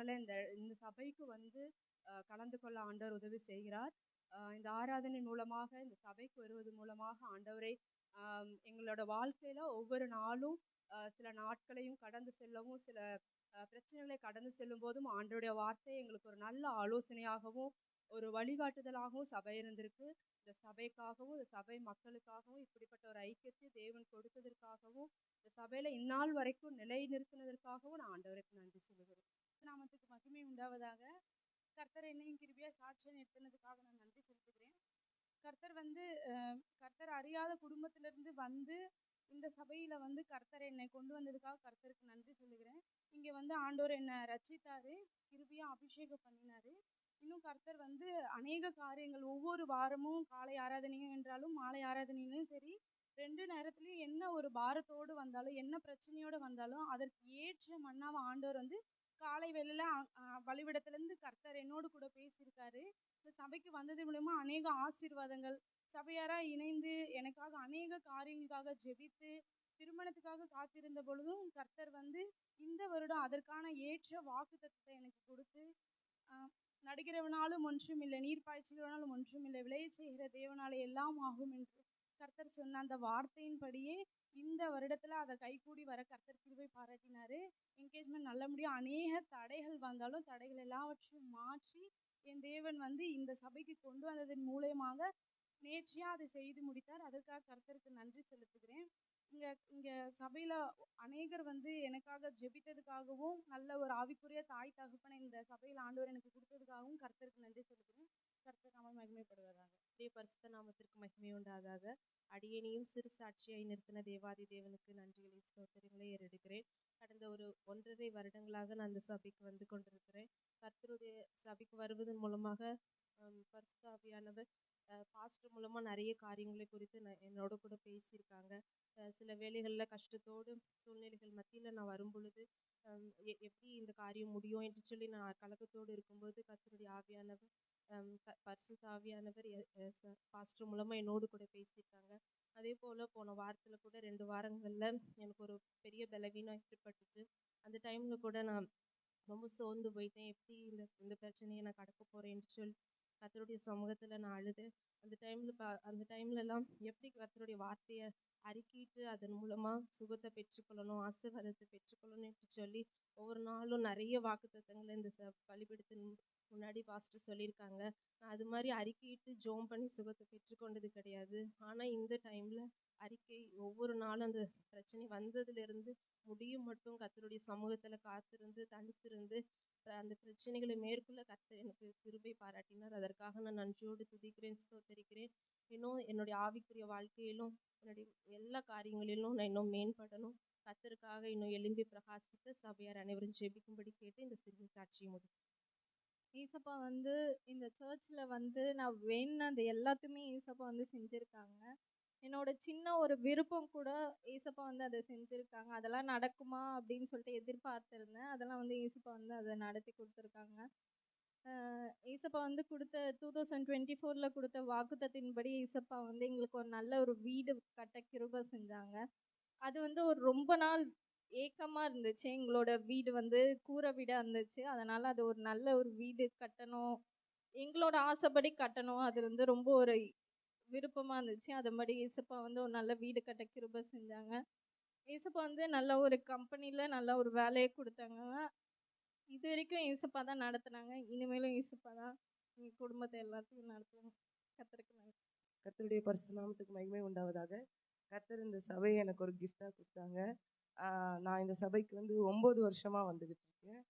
காலங்களில் இந்த இந்த சபைக்கு வந்து கலந்து கொள்ள ஆண்டவர் உதவி செய்கிறார். இந்த ஆராதனை மூலமாக, இந்த சபைக்கு வருவது மூலமாக ஆண்டவரை எங்களோட வாழ்க்கையில ஒவ்வொரு நாளும் சில நாட்களையும் கடந்து செல்லவும், சில பிரச்சனைகளை கடந்து செல்லும் போதும் ஆண்டவருடைய வார்த்தை எங்களுக்கு ஒரு நல்ல ஆலோசனையாகவும் ஒரு வழிகாட்டுதலாகவும் சபை இருந்திருக்கு. இந்த சபைக்காகவும் இந்த சபை மக்களுக்காகவும் இப்படிப்பட்ட ஒரு ஐக்கியத்தை தேவன் கொடுத்ததற்காகவும் இந்த சபையில இந்நாள் வரைக்கும் நிலை நிறுத்தினதற்காகவும் நான் ஆண்டவருக்கு நன்றி சொல்லுகிறேன். நாமத்துக்கு மகிமை உண்டாவதாக. கர்த்தர் என்னையும் கிருபையா சாட்சியை நிறுத்தினதுக்காக நான் நன்றி செலுத்துகிறேன். கர்த்தர் அறியாத குடும்பத்திலிருந்து வந்து இந்த சபையில வந்து கர்த்தர் என்னை கொண்டு வந்ததுக்காக கர்த்தருக்கு நன்றி சொல்லுகிறேன். இங்க வந்து ஆண்டவர் என்னை ரட்சித்தாரு, கிருபையா அபிஷேகம் பண்ணினாரு. இன்னும் கர்த்தர் வந்து அநேக காரியங்கள் ஒவ்வொரு வாரமும் காலை ஆராதனையும் என்றாலும் மாலை ஆராதனையிலும் சரி, 2 நேரத்துலையும் என்ன ஒரு பாரத்தோடு வந்தாலும் என்ன பிரச்சனையோடு வந்தாலும் அதற்கு ஏற்ற மன்னாவை ஆண்டவர் வந்து காலை வேளையில பலிபிடத்திலேருந்து கர்த்தர் என்னோடு கூட பேசியிருக்காரு. இந்த சபைக்கு வந்தது மூலமா அநேக ஆசீர்வாதங்கள், சபையாராக இணைந்து எனக்காக அநேக காரியங்களுக்காக ஜெபித்து திருமணத்துக்காக காத்திருந்த பொழுதும் கர்த்தர் வந்து இந்த வருடம் அதற்கான ஏற்ற வாக்குத்தத்தத்தை எனக்கு கொடுத்து, நடுகிறவனாலும் ஒன்றும் இல்லை, நீர் பாய்ச்சுகிறவனாலும் ஒன்றும் இல்லை, விளைய செய்கிற தேவனாலே எல்லாம் ஆகும் என்று கர்த்தர் சொன்ன அந்த வார்த்தையின்படியே இந்த வருடத்துல அதை கைகூடி வர கர்த்தர் கிருபை பாராட்டினாரு. என்கேஜ்மெண்ட் நல்லபடியாக அநேக தடைகள் வந்தாலும் தடைகள் எல்லாவற்றையும் மாற்றி என் தேவன் வந்து இந்த சபைக்கு கொண்டு வந்ததன் மூலயமாக நேர்ச்சியாக அதை செய்து முடித்தார். அதற்காக கர்த்தருக்கு நன்றி செலுத்துகிறேன். இங்கே சபையில் அநேகர் வந்து எனக்காக ஜெபித்ததுக்காகவும் நல்ல ஒரு ஆவிக்குரிய தாய் தகப்பனை இந்த சபையில் ஆண்டவர் எனக்கு கொடுத்ததுக்காகவும் கர்த்தருக்கு நன்றி செலுத்துகிறேன். கர்த்தர் நாம மகிமைப்படுவதாக. பரிசுத்த நாமத்திற்கு மகிமை உண்டாதாக. அடியேனையும் சிறு சாட்சியாய் நிறுத்தின தேவாதி தேவனுக்கு நன்றிகளை ஸ்தோத்திரங்களை ஏறெடுக்கிறேன். கடந்த ஒரு 1.5 வருடங்களாக நான் அந்த சபைக்கு வந்து கொண்டிருக்கிறேன். கர்த்தருடைய சபைக்கு வருவதன் மூலமாக பரிசுத்த ஆவியானவர் பாஸ்டர் மூலமாக நிறைய காரியங்களை குறித்து என்னோட கூட பேசியிருக்காங்க. சில வேளைகளில் கஷ்டத்தோடு சூழ்நிலைகள் மத்தியில் நான் வரும் பொழுது எப்படி இந்த காரியம் முடியும் என்று சொல்லி நான் கலக்கத்தோடு இருக்கும்போது கர்த்தருடைய ஆவியானவர் பரிசுத்த ஆவியானவர் பாஸ்டர் மூலமாக என்னோடு கூட பேசியிருக்காங்க. அதே போல் போன வாரத்தில் கூட 2 வாரங்களில் எனக்கு ஒரு பெரிய பலவீனம் ஏற்பட்டுச்சு. அந்த டைமில் கூட நான் ரொம்ப சோர்ந்து போயிட்டேன். எப்படி இந்த பிரச்சனையை நான் கடக்க போகிறேன்னு சொல்லி கர்த்தருடைய சமூகத்தில் நான் அழுது. அந்த டைம்லலாம் எப்படி கர்த்தருடைய வார்த்தையை அறிக்கிட்டு அதன் மூலமாக சுகத்தை பெற்றுக்கொள்ளணும், ஆசீர்வாதத்தை பெற்றுக்கொள்ளணும் என்று சொல்லி ஒவ்வொரு நாளும் நிறைய வாக்குத்தத்தங்களை இந்த பலிபீடத்தின் முன்னாடி பாஸ்டர் சொல்லியிருக்காங்க. நான் அது மாதிரி அறிக்கையிட்டு ஜோம் பண்ணி சுகத்தை பெற்றுக்கொண்டது கிடையாது. ஆனால் இந்த டைமில் அறிக்கை ஒவ்வொரு நாளும் அந்த பிரச்சனை வந்ததுலேருந்து முடியும் மட்டும் கர்த்தருடைய சமூகத்தில் காத்திருந்து தனித்திருந்து அந்த பிரச்சனைகளை மேற்கொள்ள கர்த்தர் எனக்கு கிருபை பாராட்டினார். அதற்காக நான் நன்றியோடு துதிக்கிறேன், ஸ்தோத்தரிக்கிறேன். இன்னும் என்னுடைய ஆவிக்குரிய வாழ்க்கையிலும் என்னுடைய எல்லா காரியங்களிலும் நான் இன்னும் மேம்படணும். கர்த்தருக்காக இன்னும் எழும்பி பிரகாசிக்க சபையார் அனைவரும் ஜெபிக்கும்படி கேட்டு இந்த சிறிய சாட்சியை முடியும். ஈசப்பா வந்து இந்த சர்ச்சில் வந்து நான் வேணுனது எல்லாத்தையுமே ஈசப்பா வந்து செஞ்சுருக்காங்க. என்னோட சின்ன ஒரு விருப்பம் கூட ஈசப்பா வந்து அதை செஞ்சுருக்காங்க. அதெல்லாம் நடக்குமா அப்படின்னு சொல்லிட்டு எதிர்பார்த்துருந்தேன். அதெல்லாம் வந்து ஈசப்பா வந்து அதை நடத்தி கொடுத்துருக்காங்க. ஈசப்பா வந்து கொடுத்த 2024 கொடுத்த வாக்குத்தத்தின்படி ஈசப்பா வந்து எங்களுக்கு ஒரு நல்ல ஒரு வீடு கட்ட கிருபை செஞ்சாங்க. அது வந்து ஒரு ரொம்ப நாள் ஏக்கமாக இருந்துச்சு. எங்களோட வீடு வந்து கூரை வீடாக இருந்துச்சு. அதனால் அது ஒரு நல்ல ஒரு வீடு கட்டணும், எங்களோட ஆசைப்படி கட்டணும், அது வந்து ரொம்ப ஒரு விருப்பமாக இருந்துச்சு. அது மாதிரி ஏசப்பா வந்து ஒரு நல்ல வீடு கட்ட கிருபை செஞ்சாங்க. ஏசப்பா வந்து நல்ல ஒரு கம்பெனியில் நல்ல ஒரு வேலையை கொடுத்தாங்க. இது வரைக்கும் ஏசப்பா தான் நடத்துனாங்க. இனிமேலும் ஏசப்பா தான் எங்கள் குடும்பத்தை எல்லாத்தையும் நடத்துவாங்க. கர்த்தருக்கு நன்றி. கர்த்தருடைய பரிசுத்த நாமத்துக்கு மகிமை உண்டாவதாக. கர்த்தர் இந்த சபையை எனக்கு ஒரு கிஃப்டாக கொடுத்தாங்க. நான் இந்த சபைக்கு வந்து 9 வருஷமாக வந்துக்கிட்டு இருக்கேன்.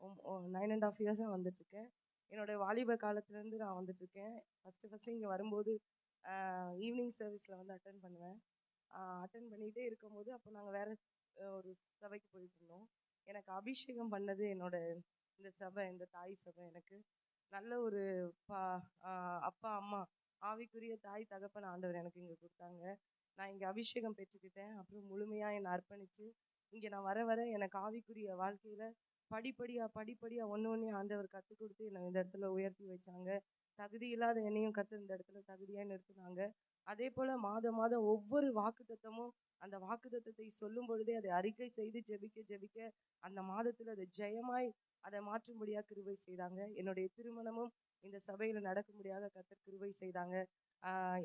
9.5 இயர்ஸாக வந்துட்டுருக்கேன். என்னோடய வாலிப காலத்துலேருந்து நான் வந்துட்டுருக்கேன். ஃபஸ்ட்டு இங்கே வரும்போது ஈவினிங் சர்வீஸில் வந்து அட்டன் பண்ணுவேன். அட்டன் பண்ணிகிட்டே இருக்கும்போது அப்போ நாங்கள் வேறு ஒரு சபைக்கு போயிட்டுருந்தோம். எனக்கு அபிஷேகம் பண்ணது இந்த சபை, இந்த தாய் சபை எனக்கு நல்ல ஒரு அப்பா அம்மா ஆவிக்குரிய தாய் தகப்பன் ஆண்டவர் எனக்கு இங்கே கொடுத்தாங்க. நான் இங்கே அபிஷேகம் பெற்றுக்கிட்டேன். அப்புறம் முழுமையாக என்னை அர்ப்பணித்து இங்கே நான் வர எனக்கு ஆவிக்குரிய வாழ்க்கையில் படிப்படியாக ஒன்று ஆண்டவர் கற்றுக் கொடுத்து என்னை இந்த இடத்துல உயர்த்தி வச்சாங்க. தகுதி இல்லாத என்னையும் கற்று இந்த இடத்துல தகுதியாக நிறுத்தினாங்க. அதே போல் மாதம் ஒவ்வொரு வாக்குத்தத்தமும் அந்த வாக்குத்தத்தத்தை சொல்லும் பொழுதே அதை அறிக்கை செய்து ஜெபிக்க ஜெபிக்க அந்த மாதத்தில் அதை ஜெயமாய் அதை மாற்றும்படியாக கிருபை செய்தாங்க. என்னுடைய திருமணமும் இந்த சபையில் நடக்கும்படியாக கர்த்தர் கிருபை செய்தாங்க.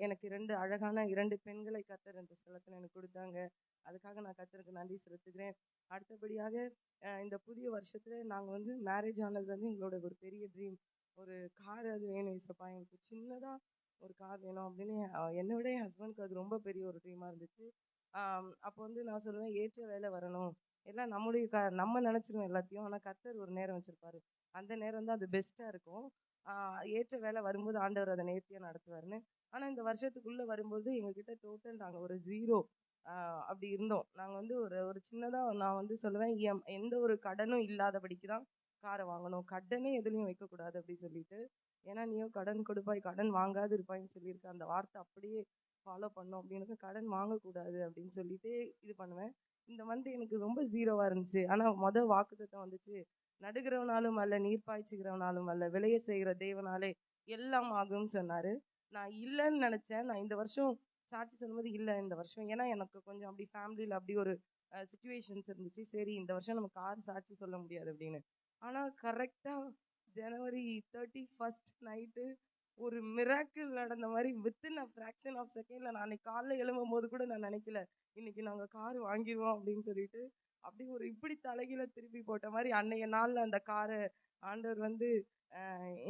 எனக்கு 2 அழகான 2 பெண்களை கர்த்தர் இந்த ஸ்தலத்தில் எனக்கு கொடுத்தாங்க. அதுக்காக நான் கர்த்தருக்கு நன்றி செலுத்துகிறேன். அடுத்தபடியாக இந்த புதிய வருஷத்தில் நாங்கள் வந்து மேரேஜ் ஆனது வந்து எங்களோட ஒரு பெரிய ட்ரீம். ஒரு கார் அது வேணும் ஏசப்பா, எங்களுக்கு சின்னதாக ஒரு கார் வேணும் அப்படின்னு என்னை விட என் ஹஸ்பண்டுக்கு அது ரொம்ப பெரிய ஒரு ட்ரீமாக இருந்துச்சு. அப்போ வந்து நான் சொல்லுவேன், ஏற்ற வேலை வரணும், எல்லாம் நம்முடைய நம்ம நினச்சிருவோம் எல்லாத்தையும், ஆனால் கர்த்தர் ஒரு நேரம் வச்சுருப்பாரு, அந்த நேரம் தான் அது பெஸ்ட்டாக இருக்கும். ஏற்ற வேலை வரும்போது ஆண்டவர் அதை நேர்த்தியாக நடத்துவார்னு. ஆனால் இந்த வருஷத்துக்குள்ளே வரும்போது எங்ககிட்ட டோட்டல் நாங்கள் ஒரு 0 அப்படி இருந்தோம். நாங்கள் வந்து ஒரு சின்னதாக நான் வந்து சொல்லுவேன், எந்த ஒரு கடனும் இல்லாதபடிக்கு தான் காரை வாங்கணும், கடனே எதுலேயும் வைக்கக்கூடாது அப்படி சொல்லிட்டு. ஏன்னா நீயோ கடன் கொடுப்பாய் கடன் வாங்காது இருப்பாய்ன்னு சொல்லியிருக்க அந்த வார்த்தை அப்படியே ஃபாலோ பண்ணோம் அப்படின்னு, கடன் வாங்கக்கூடாது அப்படின்னு சொல்லிட்டு இது பண்ணுவேன். இந்த வந்து எனக்கு ரொம்ப 0வாக இருந்துச்சு. ஆனால் வாக்குத்தத்தம் வந்துச்சு, நடுகிறவனாலும் அல்ல நீர் பாய்ச்சுகிறவனாலும் அல்ல விளைய செய்கிற தேவனாலே எல்லாம் ஆகும்னு சொன்னார். நான் இல்லைன்னு நினச்சேன். நான் இந்த வருஷம் சாட்சி சொல்லும்போது இல்லை இந்த வருஷம், ஏன்னா எனக்கு கொஞ்சம் அப்படி ஃபேமிலியில் அப்படி ஒரு சுச்சுவேஷன்ஸ் இருந்துச்சு. சரி இந்த வருஷம் நம்ம கார் சாட்சி சொல்ல முடியாது அப்படின்னு. ஆனால் கரெக்டாக ஜனவரி 31 நைட்டு ஒரு மிராக்கிள் நடந்த மாதிரி வித்தின் அ ஃப்ராக்ஷன் ஆஃப் செகண்டில், நான் அன்றைக்கி காலைல எழும்பும் போது கூட நான் நினைக்கல இன்றைக்கி நாங்கள் கார் வாங்கிடுவோம் அப்படின்னு சொல்லிட்டு. அப்படி ஒரு இப்படி தலைகீழ திருப்பி போட்ட மாதிரி அன்றைய நாளில் அந்த காரை ஆண்டவர் வந்து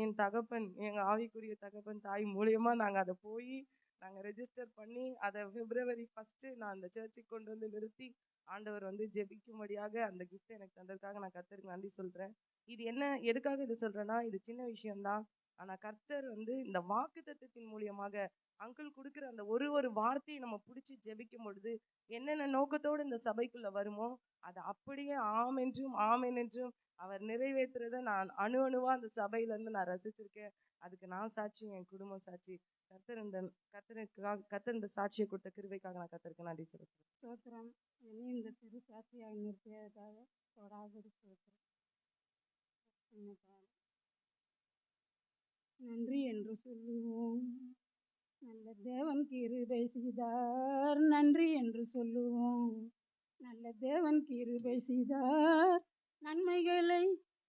என் தகப்பன், எங்கள் ஆவிக்குரிய தகப்பன் தாய் மூலியமாக நாங்கள் அதை போய் நாங்கள் ரெஜிஸ்டர் பண்ணி அதை February 1 நான் அந்த சர்ச்சுக்கு கொண்டு வந்து நிறுத்தி ஆண்டவர் வந்து ஜெபிக்கும்படியாக அந்த கிஃப்ட் எனக்கு தந்ததுக்காக நான் கர்த்தருக்கு நன்றி சொல்கிறேன். இது என்ன எதுக்காக இது சொல்கிறேன்னா, இது சின்ன விஷயம்தான், ஆனால் கர்த்தர் வந்து இந்த வாக்குத்தத்தத்தின் மூலியமாக அங்கிள் கொடுக்குற அந்த ஒரு வார்த்தையை நம்ம பிடிச்சி ஜெபிக்கும் பொழுது என்னென்ன நோக்கத்தோடு இந்த சபைக்குள்ளே வருமோ அதை அப்படியே ஆம் என்றும் ஆமென் என்றும் அவர் நிறைவேற்றுறதை நான் அணுவாக அந்த சபையிலேருந்து நான் ரசிச்சிருக்கேன். அதுக்கு நான் சாட்சி, என் குடும்பம் சாட்சி. கர்த்தர் இந்த சாட்சியை கொடுத்த கிருபைக்காக நான் கர்த்தருக்கு நன்றி செலுத்துறேன். ஸ்தோத்திரம். என்னை இந்த சிறு சாட்சியாக நிறுத்தியதாக தொடாதது ஸ்தோத்திரம். நன்றி என்று சொல்லுவோம், நல்ல தேவன் கிருபை செய்தார். நன்றி என்று சொல்லுவோம், நல்ல தேவன் கிருபை செய்தார். நன்மைகளை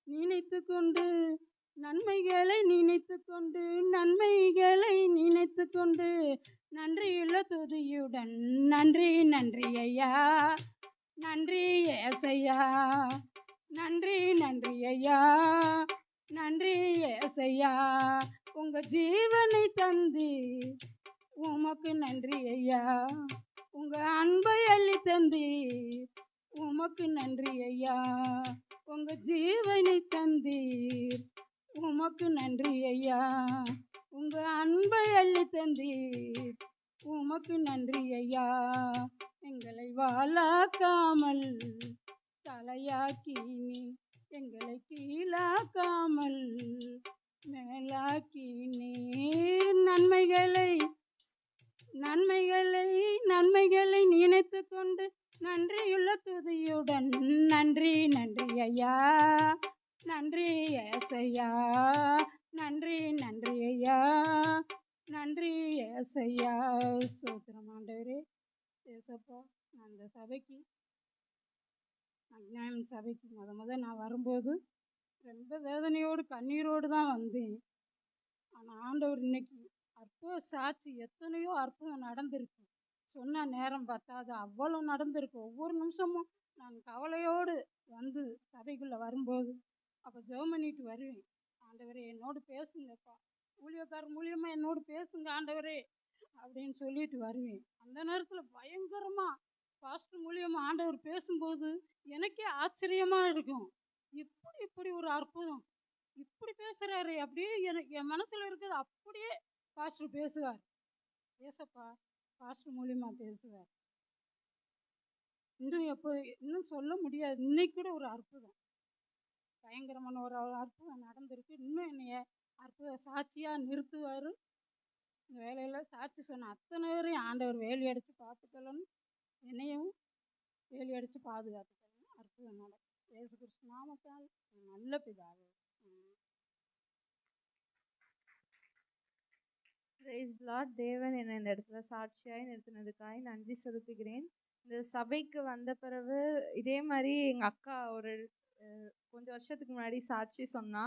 நினைத்து கொண்டு நன்மைகளை நினைத்து கொண்டு நன்மைகளை நினைத்து கொண்டு நன்றியுள்ள துதியுடன் நன்றி நன்றி ஐயா, நன்றி ஏசையா, நன்றி நன்றி ஐயா, நன்றி ஏசையா. உங்க ஜீவனை தந்தி உமக்கு நன்றி ஐயா, உங்க அன்பை அள்ளி தந்தி உமக்கு நன்றி ஐயா, உங்க ஜீவனை தந்தீர் உமக்கு நன்றி ஐயா, உங்க அன்பை அள்ளி தந்தீர் உமக்கு நன்றி ஐயா. எங்களை வாழாக்காமல் தலையாக்கி நீ எங்களை கீழாக்காமல் மேலாக்கி நீர். நன்மைகளை நன்மைகளை நன்மைகளை நினைத்து கொண்டு நன்றியுள்ள துதியுடன் நன்றி நன்றி ஐயா, நன்றி ஏசையா, நன்றி நன்றி ஐயா, நன்றி ஏசையா. ஸ்தோத்திரம் ஆண்டவரே. ஏசப்பா, நான் இந்த சபைக்கு அஞ்ஞானம் சபைக்கு நான் வரும்போது ரொம்ப வேதனையோடு கண்ணீரோடு தான் வந்தேன். ஆனால் ஆண்டவர் இன்னைக்கு அற்புத சாட்சி, எத்தனையோ அற்புதம் நடந்திருக்கு. சொன்ன நேரம் பார்த்தாது அவ்வளோ நடந்திருக்கு. ஒவ்வொரு நிமிஷமும் நான் கவலையோடு வந்து சபைக்குள்ளே வரும்போது அப்போ ஜெபம் பண்ணிட்டு வருவேன். ஆண்டவரே என்னோடு பேசுங்கப்பா, ஊழியக்காரர் மூலியமாக என்னோடு பேசுங்க ஆண்டவரே அப்படின்னு சொல்லிட்டு வருவேன். அந்த நேரத்தில் பயங்கரமாக பாஸ்டர் மூலியமாக ஆண்டவர் பேசும்போது எனக்கே ஆச்சரியமாக இருக்கும். இப்படி ஒரு அற்புதம், இப்படி பேசுகிறாரு அப்படியே என் மனசில் இருக்கிறது அப்படியே பாஸ்டர் பேசுவார். ஏசப்பா பாஸ்டர் மூலியமாக பேசுவார். இன்னும் சொல்ல முடியாது. இன்னைக்கு கூட ஒரு அற்புதம், பயங்கரமான ஒரு அற்புதம் நடந்திருக்கு. இன்னும் என்னைய அற்புத சாட்சியாக நிறுத்துவார். இந்த வேலையில் சாட்சி சொன்ன அத்தனை பேரையும் ஆண்டவர் வேலி அடித்து பார்த்துக்கலன்னு, என்னையும் வேலி அடித்து பாதுகாத்துக்கலன்னு அற்புதம் நடக்கும். இயேசு கிறிஸ்து நாமத்தால் நல்ல பிதாவே. Praise lord. தேவன் என்னை இந்த இடத்துல சாட்சியாய் நிறுத்தினதுக்காய் நன்றி செலுத்துகிறேன். இந்த சபைக்கு வந்த பிறகு இதே மாதிரி எங்கள் அக்கா ஒரு கொஞ்சம் வருஷத்துக்கு முன்னாடி சாட்சி சொன்னா.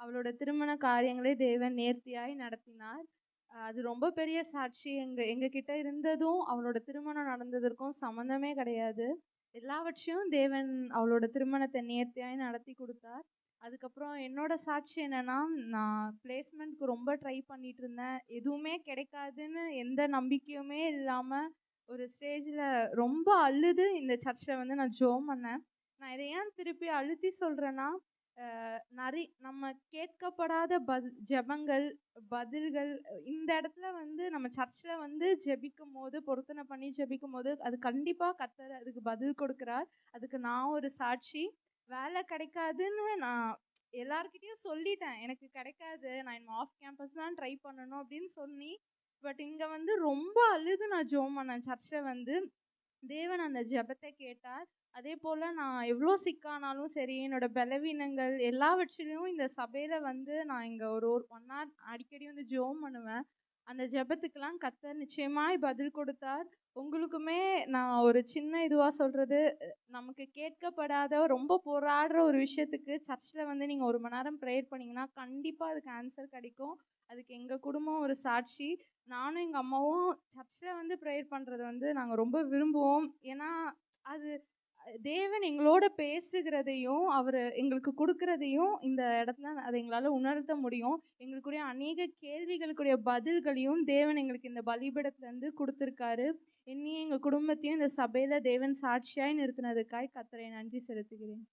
அவளோட திருமண காரியங்களை தேவன் நேர்த்தியாய் நடத்தினார். அது ரொம்ப பெரிய சாட்சி. எங்ககிட்ட இருந்ததும் அவளோட திருமணம் நடந்ததற்கும் சம்மந்தமே கிடையாது. எல்லாவற்றையும் தேவன் அவளோட திருமணத்தை நேர்த்தியாய் நடத்தி கொடுத்தார். அதுக்கப்புறம் என்னோட சாட்சி என்னன்னா, நான் பிளேஸ்மெண்ட்க்கு ரொம்ப ட்ரை பண்ணிட்டு இருந்தேன். எதுவுமே கிடைக்காதுன்னு எந்த நம்பிக்கையுமே இல்லாமல் ஒரு ஸ்டேஜில் ரொம்ப அழுது இந்த சர்ச்சை வந்து நான் ஜெபம் பண்ணேன். நான் இதை ஏன் திருப்பி அழுத்தி சொல்கிறேன்னா, நம்ம கேட்கப்படாத ஜெபங்கள் பதில்கள் இந்த இடத்துல வந்து நம்ம சர்ச்சில் வந்து ஜெபிக்கும் போது, பொருத்தனை பண்ணி ஜெபிக்கும் போது அது கண்டிப்பாக கர்த்தர் அதுக்கு பதில் கொடுக்குறார். அதுக்கு நான் ஒரு சாட்சி. வேலை கிடைக்காதுன்னு நான் எல்லார்கிட்டயும் சொல்லிட்டேன், எனக்கு கிடைக்காது, நான் இன்னும் ஆஃப் கேம்பஸ் தான் ட்ரை பண்ணணும் அப்படின்னு சொல்லி. பட் இங்கே வந்து ரொம்ப அழுது நான் ஜெபம் பண்ணேன். சர்ச்சில் வந்து தேவன் அந்த ஜெபத்தை கேட்டார். அதே போல் நான் எவ்வளோ சிக்கானாலும் சரி, என்னோட பலவீனங்கள் எல்லாவற்றிலையும் இந்த சபையில் வந்து நான் இங்கே ஒரு 1 hour அடிக்கடி வந்து ஜெபம் பண்ணுவேன். அந்த ஜெபத்துக்கெல்லாம் கர்த்தர் நிச்சயமாய் பதில் கொடுத்தார். உங்களுக்குமே நான் ஒரு சின்ன இதுவாக சொல்கிறது, நமக்கு கேட்கப்படாத ரொம்ப போராடுற ஒரு விஷயத்துக்கு சர்ச்சில் வந்து நீங்கள் 1 மணி நேரம் ப்ரேயர் பண்ணிங்கன்னா கண்டிப்பாக அதுக்கு ஆன்சர் கிடைக்கும். அதுக்கு எங்கள் குடும்பம் ஒரு சாட்சி. நானும் எங்கள் அம்மாவும் சர்ச்சில் வந்து ப்ரேயர் பண்ணுறது வந்து நாங்கள் ரொம்ப விரும்புவோம். ஏன்னா அது தேவன் எங்களோட பேசுகிறதையும் அவர் எங்களுக்கு கொடுக்குறதையும் இந்த இடத்துல அதை எங்களால் உணர்த்த முடியும். எங்களுக்குரிய அநேக கேள்விகளுக்குரிய பதில்களையும் தேவன் எங்களுக்கு இந்த பலிபீடத்துலேருந்து கொடுத்துருக்காரு. என்னையும் எங்கள் குடும்பத்தையும் இந்த சபையில் தேவன் சாட்சியாய் நிறுத்தினதுக்காய் கர்த்தரை நன்றி செலுத்துகிறேன்.